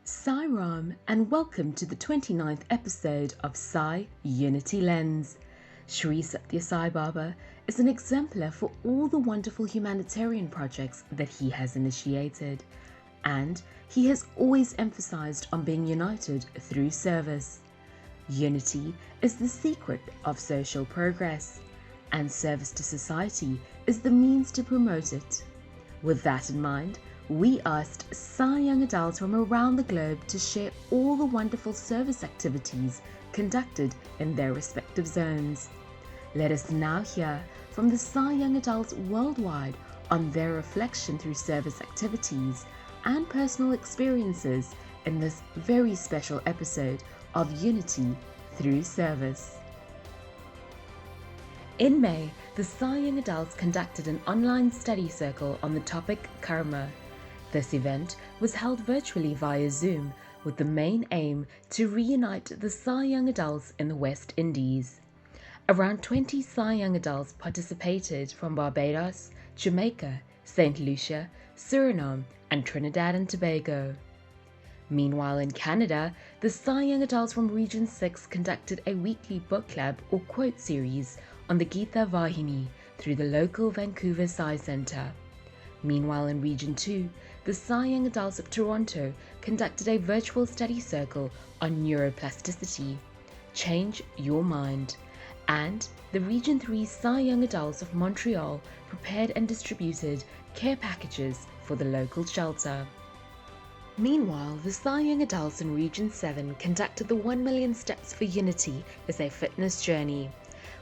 Sai Ram, and welcome to the 29th episode of Sai Unity Lens. Sri Sathya Sai Baba is an exemplar for all the wonderful humanitarian projects that he has initiated, and he has always emphasized on being united through service. Unity is the secret of social progress, and service to society is the means to promote it. With that in mind, we asked Sai Young Adults from around the globe to share all the wonderful service activities conducted in their respective zones. Let us now hear from the Sai Young Adults worldwide on their reflection through service activities and personal experiences in this very special episode of Unity Through Service. In May, the Sai Young Adults conducted an online study circle on the topic Karma. This event was held virtually via Zoom with the main aim to reunite the Sai Young Adults in the West Indies. Around 20 Sai Young Adults participated from Barbados, Jamaica, St. Lucia, Suriname, and Trinidad and Tobago. Meanwhile, in Canada, the Sai Young Adults from Region 6 conducted a weekly book club or quote series on the Gita Vahini through the local Vancouver Sai Centre. Meanwhile, in Region 2, the Sai Young Adults of Toronto conducted a virtual study circle on neuroplasticity, Change Your Mind, and the Region 3 Sai Young Adults of Montreal prepared and distributed care packages for the local shelter. Meanwhile, the Sai Young Adults in Region 7 conducted the 1 Million Steps for Unity as a fitness journey,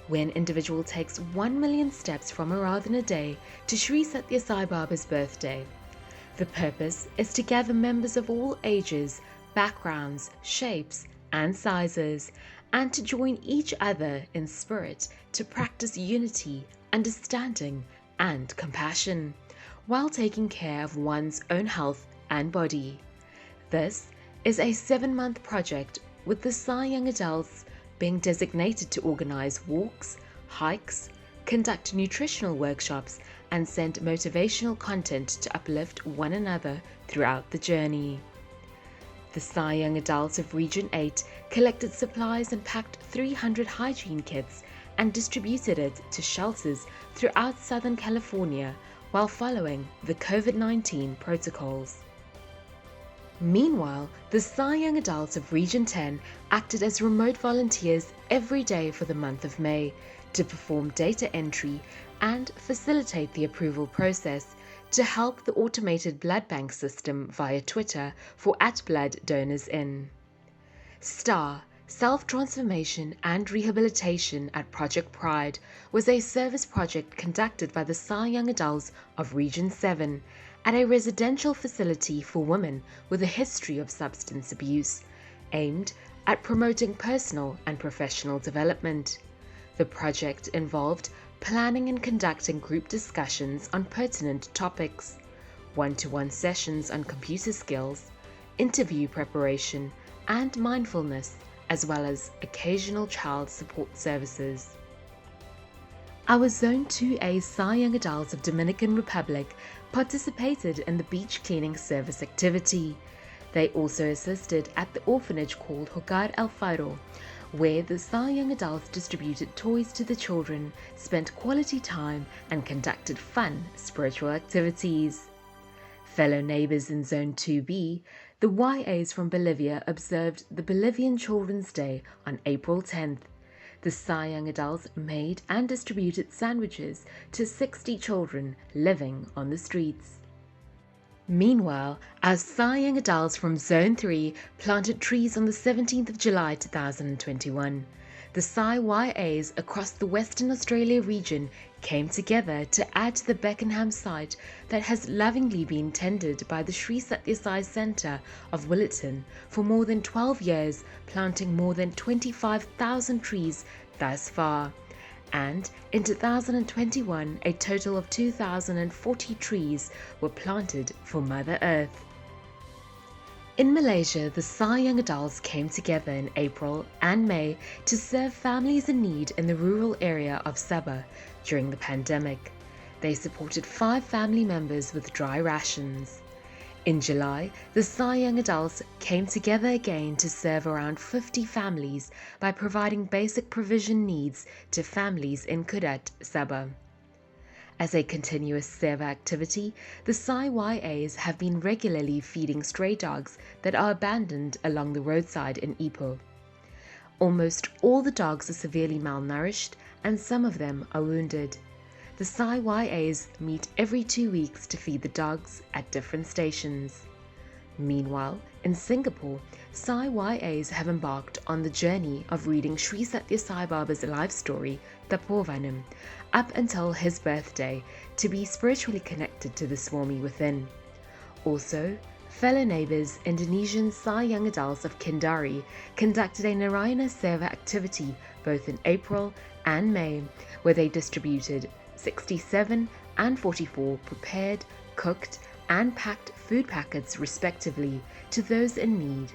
where an individual takes 1 million steps from Aradhana Day to Sri Sathya Sai Baba's birthday. The purpose is to gather members of all ages, backgrounds, shapes, and sizes, and to join each other in spirit to practice unity, understanding, and compassion, while taking care of one's own health and body. This is a 7-month project with the Sai Young Adults being designated to organize walks, hikes, conduct nutritional workshops, and send motivational content to uplift one another throughout the journey. The Sai Young Adults of Region 8 collected supplies and packed 300 hygiene kits and distributed it to shelters throughout Southern California while following the COVID-19 protocols. Meanwhile, the Sai Young Adults of Region 10 acted as remote volunteers every day for the month of May to perform data entry and facilitate the approval process to help the automated blood bank system via Twitter for @Blood Donors In. STAR, Self-Transformation and Rehabilitation at Project Pride, was a service project conducted by the Sai Young Adults of Region 7 at a residential facility for women with a history of substance abuse, aimed at promoting personal and professional development. The project involved planning and conducting group discussions on pertinent topics, one-to-one sessions on computer skills, interview preparation, and mindfulness, as well as occasional child support services. Our Zone 2A Sai Young Adults of Dominican Republic participated in the beach cleaning service activity. They also assisted at the orphanage called Hogar El Faro, where the Sai Young Adults distributed toys to the children, spent quality time, and conducted fun spiritual activities. Fellow neighbors in Zone 2B, the YAs from Bolivia observed the Bolivian Children's Day on April 10th. The Sai Young Adults made and distributed sandwiches to 60 children living on the streets. Meanwhile, our Sai Young Adults from Zone 3 planted trees on the 17th of July 2021. The Sai YAs across the Western Australia region came together to add to the Beckenham site that has lovingly been tended by the Sri Sathya Sai Centre of Willetton for more than 12 years, planting more than 25,000 trees thus far. And in 2021, a total of 2,040 trees were planted for Mother Earth. In Malaysia, the Sai Young Adults came together in April and May to serve families in need in the rural area of Sabah during the pandemic. They supported 5 family members with dry rations. In July, the Sai Young Adults came together again to serve around 50 families by providing basic provision needs to families in Kudat, Sabah. As a continuous seva activity, the Sai YAs have been regularly feeding stray dogs that are abandoned along the roadside in Ipoh. Almost all the dogs are severely malnourished and some of them are wounded. The Sai YAs meet every 2 weeks to feed the dogs at different stations. Meanwhile, in Singapore, Sai YAs have embarked on the journey of reading Sri Sathya Sai Baba's life story, Tapovanam, up until his birthday to be spiritually connected to the Swami within. Also, fellow neighbours, Indonesian Sai Young Adults of Kendari conducted a Narayana Seva activity both in April and May, where they distributed 67 and 44 prepared, cooked and packed food packets respectively to those in need.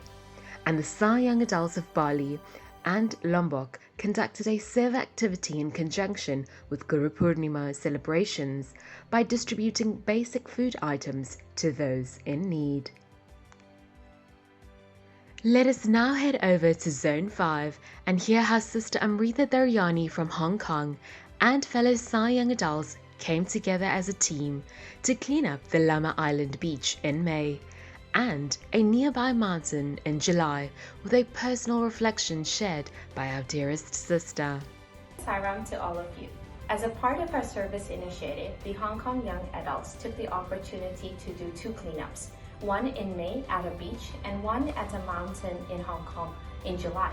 And the Sai Young Adults of Bali and Lombok conducted a Seva activity in conjunction with Guru Purnima celebrations by distributing basic food items to those in need. Let us now head over to Zone 5 and hear how Sister Amrita Daryani from Hong Kong and fellow Sai Young Adults came together as a team to clean up the Lama Island beach in May and a nearby mountain in July with a personal reflection shared by our dearest sister. Sairam to all of you. As a part of our service initiative, the Hong Kong Young Adults took the opportunity to do 2 cleanups, one in May at a beach and one at a mountain in Hong Kong in July.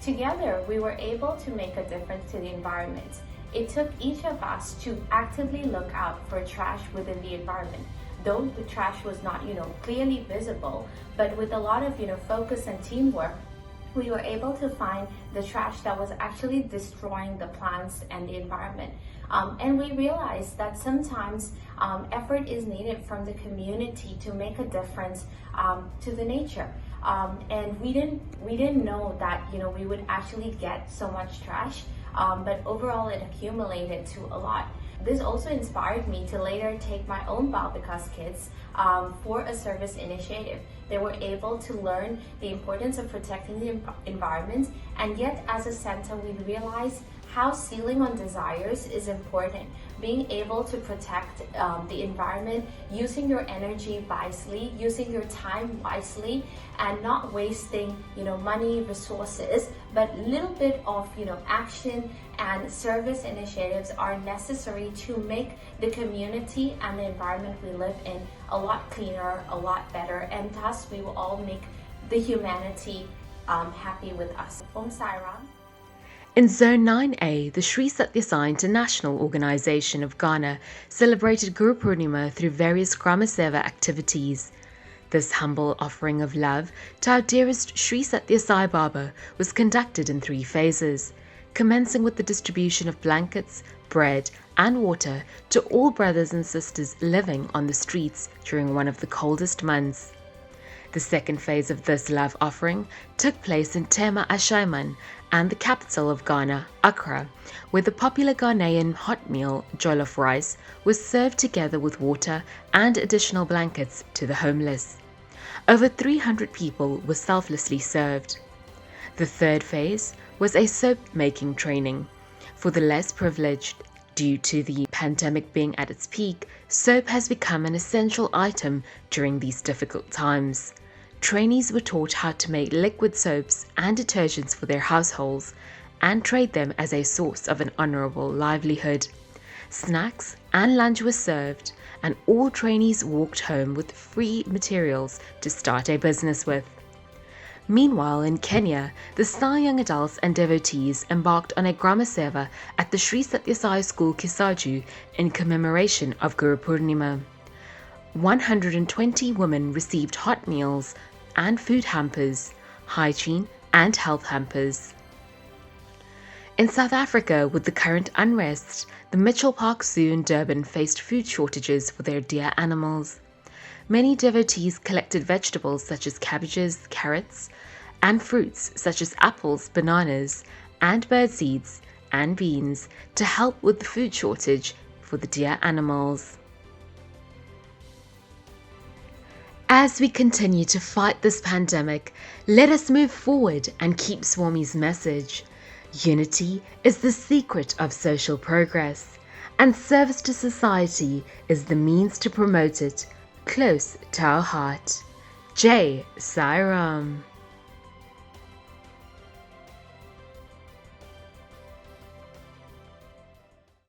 Together, we were able to make a difference to the environment. It took each of us to actively look out for trash within the environment. Though the trash was not, clearly visible, but with a lot of, focus and teamwork, we were able to find the trash that was actually destroying the plants and the environment. And we realized that sometimes effort is needed from the community to make a difference to the nature. And we didn't know that, we would actually get so much trash, but overall it accumulated to a lot. This also inspired me to later take my own Balbikas kids for a service initiative. They were able to learn the importance of protecting the environment, and yet as a center we realized how sealing on desires is important. Being able to protect the environment, using your energy wisely, using your time wisely, and not wasting money, resources, but little bit of action and service initiatives are necessary to make the community and the environment we live in a lot cleaner, a lot better, and thus we will all make the humanity happy with us. Om Sai Ram. In Zone 9A, the Sri Sathya Sai International Organization of Ghana celebrated Guru Purnima through various Grama Seva activities. This humble offering of love to our dearest Sri Sathya Sai Baba was conducted in 3 phases, commencing with the distribution of blankets, bread and water to all brothers and sisters living on the streets during one of the coldest months. The second phase of this love offering took place in Tema Ashaiman and the capital of Ghana, Accra, where the popular Ghanaian hot meal, jollof rice, was served together with water and additional blankets to the homeless. Over 300 people were selflessly served. The third phase was a soap-making training. For the less privileged, due to the pandemic being at its peak, soap has become an essential item during these difficult times. Trainees were taught how to make liquid soaps and detergents for their households and trade them as a source of an honorable livelihood. Snacks and lunch were served, and all trainees walked home with free materials to start a business with. Meanwhile, in Kenya, the Sai Young Adults and devotees embarked on a Grama Seva at the Sri Sathya Sai School Kisaju in commemoration of Guru Purnima. 120 women received hot meals and food hampers, hygiene and health hampers. In South Africa, with the current unrest, the Mitchell Park Zoo in Durban faced food shortages for their dear animals. Many devotees collected vegetables such as cabbages, carrots, and fruits such as apples, bananas, and bird seeds and beans to help with the food shortage for the dear animals. As we continue to fight this pandemic, let us move forward and keep Swami's message. Unity is the secret of social progress, and service to society is the means to promote it close to our heart. Jai Sai Ram.